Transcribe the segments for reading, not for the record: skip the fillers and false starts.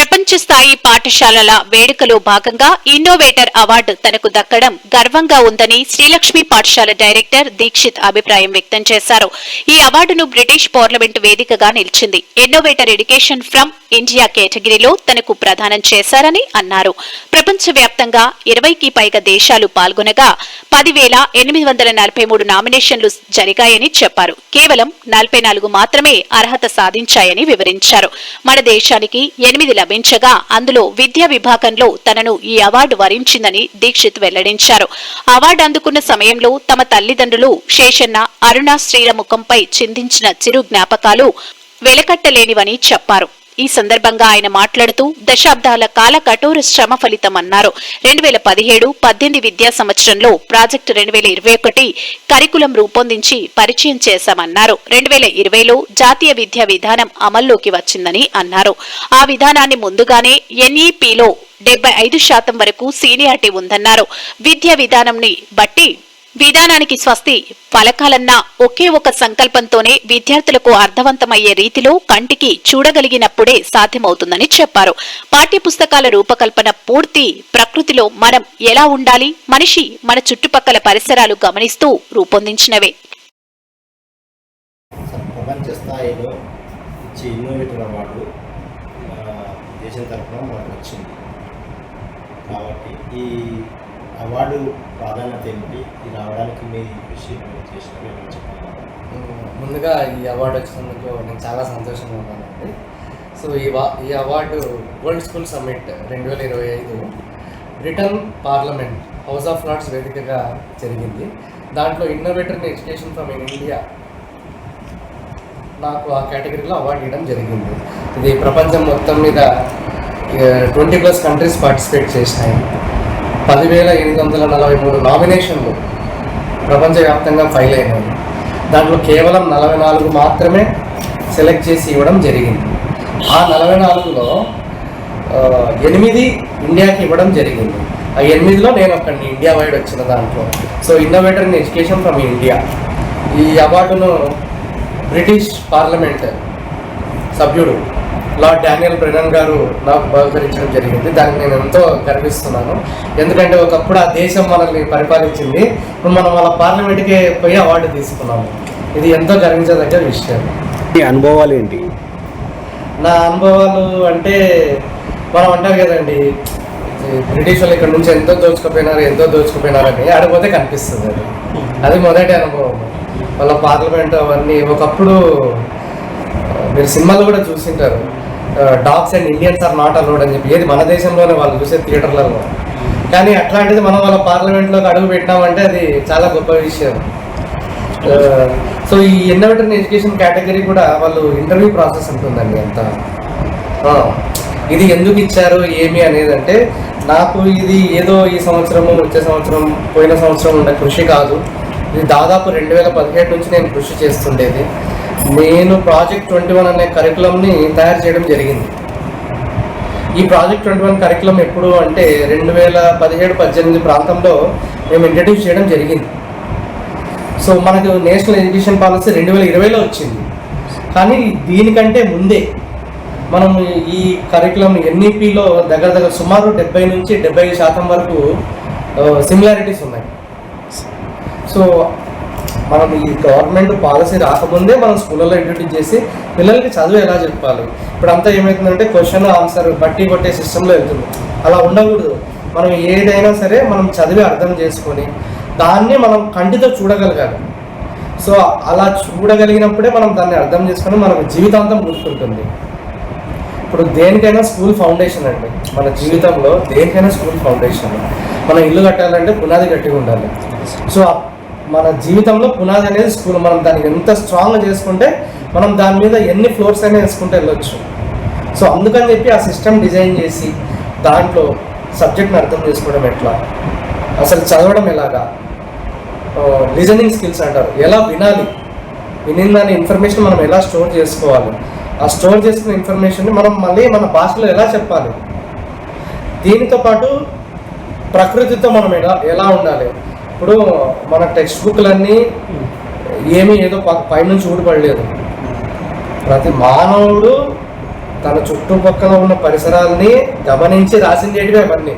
ప్రపంచ స్థాయి పాఠశాలల వేడుకలో భాగంగా ఇన్నోవేటర్ అవార్డు తనకు దక్కడం గర్వంగా ఉందని శ్రీలక్ష్మి పాఠశాల డైరెక్టర్ దీక్షిత్ అభిప్రాయం వ్యక్తం చేశారు. ఈ అవార్డును బ్రిటిష్ పార్లమెంటు వేదికగా నిలిచింది. ఇన్నోవేటర్ ఎడ్యుకేషన్ ఫ్రమ్ ఇండియా కేటగిరీలో తనకు ప్రదానం చేశారని అన్నారు. ప్రపంచవ్యాప్తంగా 20కి పైగా దేశాలు పాల్గొనగా 10,843 నామినేషన్లు జరిగాయని చెప్పారు. కేవలం 44 మాత్రమే అర్హత సాధించాయని వివరించారు. మన దేశానికి 8 లభించగా అందులో విద్యా విభాగంలో తనను ఈ అవార్డు వరించిందని దీక్షిత్ వెల్లడించారు. అవార్డు అందుకున్న సమయంలో తమ తల్లిదండ్రులు శేషన్న, అరుణ శ్రీల ముఖంపై చిందించిన చిరు జ్ఞాపకాలు వెలకట్టలేనివని చెప్పారు. ఈ సందర్భంగా ఆయన మాట్లాడుతూ దశాబ్దాల కాల కఠోర శ్రమ ఫలితమన్నారు. 2017-18 విద్యా సంవత్సరంలో ప్రాజెక్టు 2021 కరికులం రూపొందింది పరిచయం చేశామన్నారు. 2020లో జాతీయ విద్యా విధానం అమల్లోకి వచ్చిందని అన్నారు. ఆ విధానాన్ని ముందుగానే ఎన్ఈపీలో 75% వరకు సీనియారిటీ ఉందన్నారు. విద్యా విధానాన్ని బట్టి విధానానికి స్వస్తి పలకాలన్న ఒకే ఒక సంకల్పంతోనే విద్యార్థులకు అర్థవంతమయ్యే రీతిలో కంటికి చూడగలిగినప్పుడే సాధ్యమవుతుందని చెప్పారు. పాఠ్యపుస్తకాల రూపకల్పన పూర్తి ప్రకృతిలో మనం ఎలా ఉండాలి, మనిషి మన చుట్టుపక్కల పరిసరాలు గమనిస్తూ రూపొందించినవే. ప్రపంచ స్థాయిలో ఇచ్చే ఇన్నోవేటర్ అవార్డు దేశం తరఫున మనకు వచ్చింది కాబట్టి ఈ అవార్డు ప్రాధాన్యత ఏమిటి, ఇది రావడానికి మీ కృషి చేసిన చెప్పాలి. ముందుగా ఈ అవార్డు వచ్చినందుకు నేను చాలా సంతోషంగా ఉన్నానండి. సో ఈ award world school summit 2025 Britain parliament house of lords వేదికగా జరిగింది. దాంట్లో innovator in education from India నాకు ఆ కేటగిరీలో అవార్డు ఇవ్వడం జరిగింది. ఇది ప్రపంచం మొత్తం మీద 20+ కంట్రీస్ పార్టిసిపేట్ చేసినాయి. 10,843 నామినేషన్లు ప్రపంచవ్యాప్తంగా ఫైల్ అయినాయి. దాంట్లో కేవలం 44 మాత్రమే సెలెక్ట్ చేసి ఇవ్వడం జరిగింది. ఆ 44లో 8 ఇండియాకి ఇవ్వడం జరిగింది. ఆ 8లో నేను ఒక్కడిని ఇండియా వైడ్ వచ్చిన దాంట్లో. So innovator in education from India ఈ అవార్డును బ్రిటిష్ పార్లమెంట్ సభ్యుడు లార్డ్ డానియల్ బ్రెనన్ గారు నాకు బహుకరించడం జరిగింది. దానికి నేను ఎంతో గర్విస్తున్నాను. ఎందుకంటే ఒకప్పుడు ఆ దేశం మనల్ని పరిపాలించింది, ఇప్పుడు మనం వాళ్ళ పార్లమెంట్కి పోయి అవార్డు తీసుకున్నాము. ఇది ఎంతో గర్వించదగ్గ విషయం. మీ అనుభవాలు ఏంటి? నా అనుభవాలు అంటే మనం అంటారు కదండి, బ్రిటిష్ వాళ్ళు ఇక్కడ నుంచి ఎంతో దోచుకుపోయినారని ఆడిపోతే కనిపిస్తుంది. అది మొదటి అనుభవం. వాళ్ళ పార్లమెంట్ అవన్నీ ఒకప్పుడు మీరు సినిమాలు కూడా చూసింటారు, dogs and Indians are not allowed అని చెప్పి. ఏది మన దేశంలోనే వాళ్ళు చూసే థియేటర్లలో. కానీ అట్లాంటిది మనం వాళ్ళ పార్లమెంట్లోకి అడుగు పెట్టినామంటే అది చాలా గొప్ప విషయం. సో ఈ ఇన్నోవేటర్ ఇన్ ఎడ్యుకేషన్ కేటగిరీ కూడా వాళ్ళు ఇంటర్వ్యూ ప్రాసెస్ ఉంటుందండి అంతా. ఇది ఎందుకు ఇచ్చారు ఏమి అనేది అంటే, నాకు ఇది ఏదో ఈ సంవత్సరము వచ్చే సంవత్సరం పోయిన సంవత్సరం ఉన్న కృషి కాదు. ఇది దాదాపు 2017 నుంచి నేను కృషి చేస్తుండేది. నేను ప్రాజెక్ట్ 21 అనే కరికులంని తయారు చేయడం జరిగింది. ఈ ప్రాజెక్ట్ 21 కరికులం ఎప్పుడు అంటే 2017-18 ప్రాంతంలో మేము ఇంట్రడ్యూస్ చేయడం జరిగింది. సో మనకు నేషనల్ ఎడ్యుకేషన్ పాలసీ 2020లో వచ్చింది. కానీ దీనికంటే ముందే మనం ఈ కరికులం ఎన్ఈపీలో దగ్గర సుమారు 70 నుంచి 75% వరకు సిమిలారిటీస్ ఉన్నాయి. సో మనం ఈ గవర్నమెంట్ పాలసీ రాకముందే మనం స్కూళ్ళలో ఇంట్రడ్యూస్ చేసి పిల్లలకి చదువు ఎలా చెప్పాలి. ఇప్పుడు అంతా ఏమవుతుందంటే క్వశ్చన్ ఆన్సర్ బట్టి కొట్టే సిస్టంలో వెళ్తుంది. అలా ఉండకూడదు. మనం ఏదైనా సరే మనం చదివి అర్థం చేసుకొని దాన్ని మనం కంటితో చూడగలగాలి. సో అలా చూడగలిగినప్పుడే మనం దాన్ని అర్థం చేసుకొని మనకు జీవితాంతం గుర్తుంటుంది. ఇప్పుడు దేనికైనా స్కూల్ ఫౌండేషన్ అండి. మన జీవితంలో దేనికైనా స్కూల్ ఫౌండేషన్. మనం ఇల్లు కట్టాలంటే పునాది గట్టిగా ఉండాలి. సో మన జీవితంలో పునాది అనేది స్కూల్. మనం దానికి ఎంత స్ట్రాంగ్గా చేసుకుంటే మనం దాని మీద ఎన్ని ఫ్లోర్స్ అయినా వేసుకుంటే వెళ్ళొచ్చు. సో అందుకని చెప్పి ఆ సిస్టమ్ డిజైన్ చేసి దాంట్లో సబ్జెక్ట్ని అర్థం చేసుకోవడం ఎట్లా, అసలు చదవడం ఎలాగా, లిజనింగ్ స్కిల్స్ అంటారు, ఎలా వినాలి, వినిన దాని ఇన్ఫర్మేషన్ మనం ఎలా స్టోర్ చేసుకోవాలి, ఆ స్టోర్ చేసుకున్న ఇన్ఫర్మేషన్ని మనం మళ్ళీ మన భాషలో ఎలా చెప్పాలి, దీనితో పాటు ప్రకృతితో మనం ఎలా ఉండాలి. ఇప్పుడు మన టెక్స్ట్ బుక్లన్నీ ఏమీ ఏదో పైనుంచి ఊడిపడలేదు. ప్రతి మానవుడు తన చుట్టుపక్కల ఉన్న పరిసరాలని గమనించి రాసిందేటివి అవన్నీ.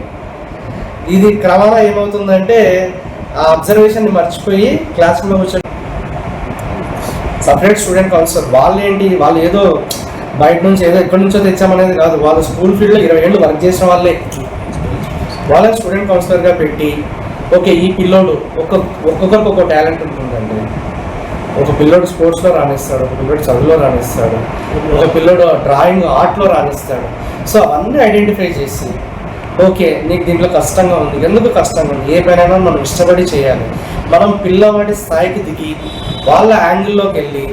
ఇది క్రమంగా ఏమవుతుందంటే ఆ అబ్జర్వేషన్ని మర్చిపోయి క్లాస్ రూమ్లో కూర్చొని సపరేట్ స్టూడెంట్ కౌన్సిలర్ వాళ్ళు ఏదో బయట నుంచి ఏదో ఎక్కడి నుంచో తెచ్చామనేది కాదు. వాళ్ళు స్కూల్ ఫీల్డ్లో 20 ఏళ్ళు వర్క్ చేసిన వాళ్ళని స్టూడెంట్ కౌన్సిలర్గా పెట్టి, ఓకే ఈ పిల్లోడు ఒక్కొక్కరికి ఒక్కొక్క టాలెంట్ ఉంటుందండి. ఒక పిల్లోడు స్పోర్ట్స్లో రాణిస్తాడు, ఒక పిల్లోడు చదువులో రాణిస్తాడు, ఒక పిల్లోడు డ్రాయింగ్ ఆర్ట్లో రాణిస్తాడు. సో అవన్నీ ఐడెంటిఫై చేసి, ఓకే నీకు దీంట్లో కష్టంగా ఉంది, ఎందుకు కష్టంగా ఉంది, ఏ పనైనా మనం ఇష్టపడి చేయాలి. మనం పిల్లవాడి స్థాయికి దిగి వాళ్ళ యాంగిల్లోకి వెళ్ళి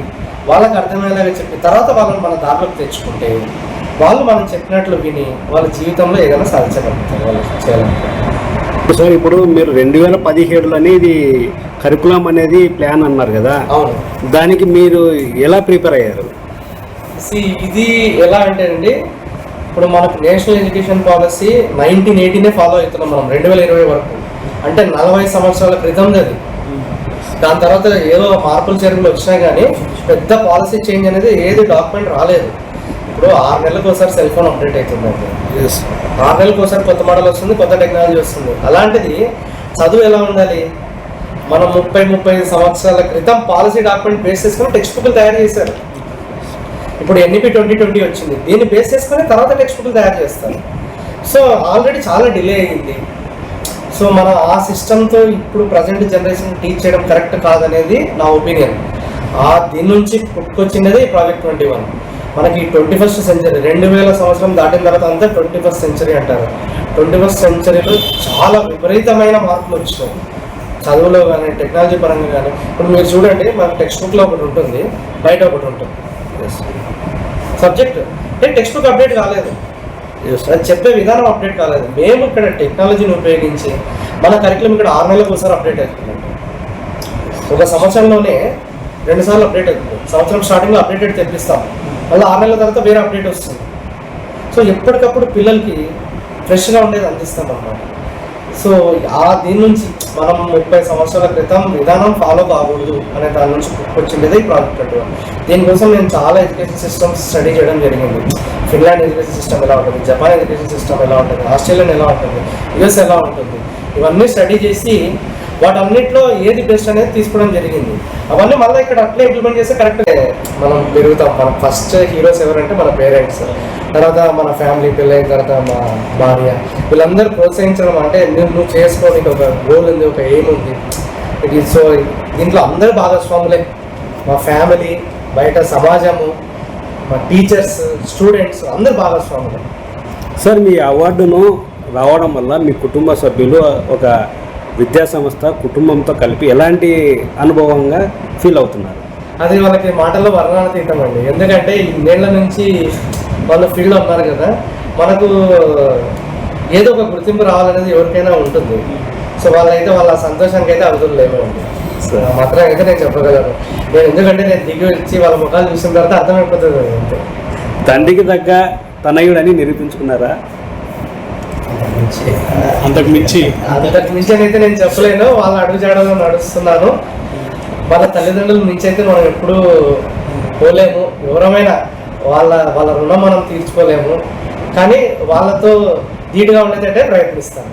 వాళ్ళకి అర్థమయ్యేలాగా చెప్పి తర్వాత వాళ్ళని మన దారిలోకి తెచ్చుకుంటే వాళ్ళు మనం చెప్పినట్లు విని వాళ్ళ జీవితంలో ఏదైనా సాధించగలుగుతారు, వాళ్ళు చేయాలంటే. సార్ ఇప్పుడు మీరు 2017లోనే ఇది కరికులం అనేది ప్లాన్ అన్నారు కదా, అవును. దానికి మీరు ఎలా ప్రిపేర్ అయ్యారు? ఇది ఎలా అంటేనండి, ఇప్పుడు మనకు నేషనల్ ఎడ్యుకేషన్ పాలసీ 1980 ఫాలో అవుతున్నాం మనం 2020 వరకు. అంటే 40 సంవత్సరాల క్రితంది అది. దాని తర్వాత ఏదో మార్పులు చేర్పులు వచ్చినా కానీ పెద్ద పాలసీ చేంజ్ అనేది ఏది డాక్యుమెంట్ రాలేదు. ఇప్పుడు 6 నెలలకు ఒకసారి సెల్ ఫోన్ అప్డేట్ అవుతుందండి. 6 నెలలకు ఒకసారి కొత్త మోడల్ వస్తుంది, కొత్త టెక్నాలజీ వస్తుంది. అలాంటిది చదువు ఎలా ఉండాలి? మనం 30-35 సంవత్సరాల క్రితం పాలసీ డాక్యుమెంట్ బేస్ చేసుకుని టెక్స్ట్ బుక్లు తయారు చేశారు. ఇప్పుడు NEP 2020 వచ్చింది, దీన్ని బేస్ చేసుకుని తర్వాత టెక్స్ట్ బుక్లు తయారు చేస్తారు. సో ఆల్రెడీ చాలా డిలే అయ్యింది. సో మనం ఆ సిస్టమ్తో ఇప్పుడు ప్రజెంట్ జనరేషన్ టీచ్ చేయడం కరెక్ట్ కాదనేది నా ఒపీనియన్. దీని నుంచి పుట్టుకొచ్చినది ప్రాజెక్ట్ 21. మనకి 21st సెంచరీ 2000 సంవత్సరం దాటిన తర్వాత అంతా 21st సెంచరీ అంటారు. 21st సెంచరీలో చాలా విపరీతమైన మార్పులు వచ్చినాయి చదువులో కానీ టెక్నాలజీ పరంగా కానీ. ఇప్పుడు మీరు చూడండి, మన టెక్స్ట్ బుక్లో ఒకటి ఉంటుంది, బయట ఒకటి ఉంటుంది సబ్జెక్ట్. టెక్స్ట్ బుక్ అప్డేట్ కాలేదు, అది చెప్పే విధానం అప్డేట్ కాలేదు. మేము ఇక్కడ టెక్నాలజీని ఉపయోగించి మన కరికులం ఇక్కడ 6 నెలలకు ఒకసారి అప్డేట్ అవుతుంది. ఒక సంవత్సరంలోనే 2 సార్లు అప్డేట్ అవుతుంది. సంవత్సరం స్టార్టింగ్లో అప్డేటెడ్ తెప్పిస్తాం, మళ్ళీ 6 నెలల తర్వాత వేరే అప్డేట్ వస్తుంది. సో ఎప్పటికప్పుడు పిల్లలకి ఫ్రెష్గా ఉండేది అందిస్తాం అన్నమాట. సో దీని నుంచి మనం 30 సంవత్సరాల క్రితం విధానం ఫాలో కాకూడదు అనే దాని నుంచి వచ్చిండేది ఈ ప్రాజెక్ట్ 21. దీనికోసం నేను చాలా ఎడ్యుకేషన్ సిస్టమ్స్ స్టడీ చేయడం జరిగింది. ఫిన్లాండ్ ఎడ్యుకేషన్ సిస్టమ్ ఎలా ఉంటుంది, జపాన్ ఎడ్యుకేషన్ సిస్టమ్ ఎలా ఉంటుంది, ఆస్ట్రేలియన్ ఎలా ఉంటుంది, US ఎలా ఉంటుంది, ఇవన్నీ స్టడీ చేసి వాటన్నిటిలో ఏది బెస్ట్ అనేది తీసుకోవడం జరిగింది. అవన్నీ మళ్ళీ ఇక్కడ అట్లే ఇంప్లిమెంట్ చేస్తే కరెక్ట్ మనం పెరుగుతాం. మన ఫస్ట్ హీరోస్ ఎవరంటే మన పేరెంట్స్, తర్వాత మన ఫ్యామిలీ, పెళ్ళైన తర్వాత మా భార్య, వీళ్ళందరూ ప్రోత్సహించడం. అంటే నువ్వు చేసుకోనికి ఒక గోల్ ఉంది, ఒక ఎయిమ్ ఉంది. ఇది సో దీంట్లో అందరూ భాగస్వాములే, మా ఫ్యామిలీ, బయట సమాజము, మా టీచర్స్, స్టూడెంట్స్ అందరూ భాగస్వాములే. సార్ మీ అవార్డును రావడం వల్ల మీ కుటుంబ సభ్యులు ఒక విద్యా సంస్థ కుటుంబంతో కలిపి ఎలాంటి అనుభవంగా ఫీల్ అవుతున్నారు? అది వాళ్ళకి మాటల్లో వర్ణనాతీతమండి. ఎందుకంటే ఇన్నేళ్ల నుంచి వాళ్ళు ఫీల్డ్లో ఉన్నారు కదా, మనకు ఏదో ఒక గుర్తింపు రావాలనేది ఎవరికైనా ఉంటుంది. సో వాళ్ళైతే వాళ్ళ సంతోషానికి అయితే అవధులు లేవండి. మాత్రం అయితే నేను చెప్పగలను. ఎందుకంటే నేను దిగి వచ్చి వాళ్ళ ముఖాలు చూసిన తర్వాత అర్థమైపోతుంది అంతే. తండ్రికి తగ్గ తనయుడని నిరూపించుకున్నారా? అంతకు మించి అయితే నేను చెప్పలేను. వాళ్ళ అడుగుజాడలో నడుస్తున్నాను. వాళ్ళ తల్లిదండ్రుల నుంచి అయితే మనం ఎప్పుడూ పోలేము. ఎవరమైనా వాళ్ళ రుణం మనం తీర్చుకోలేము, కానీ వాళ్ళతో ధీటుగా ఉండేటట్టే ప్రయత్నిస్తాను.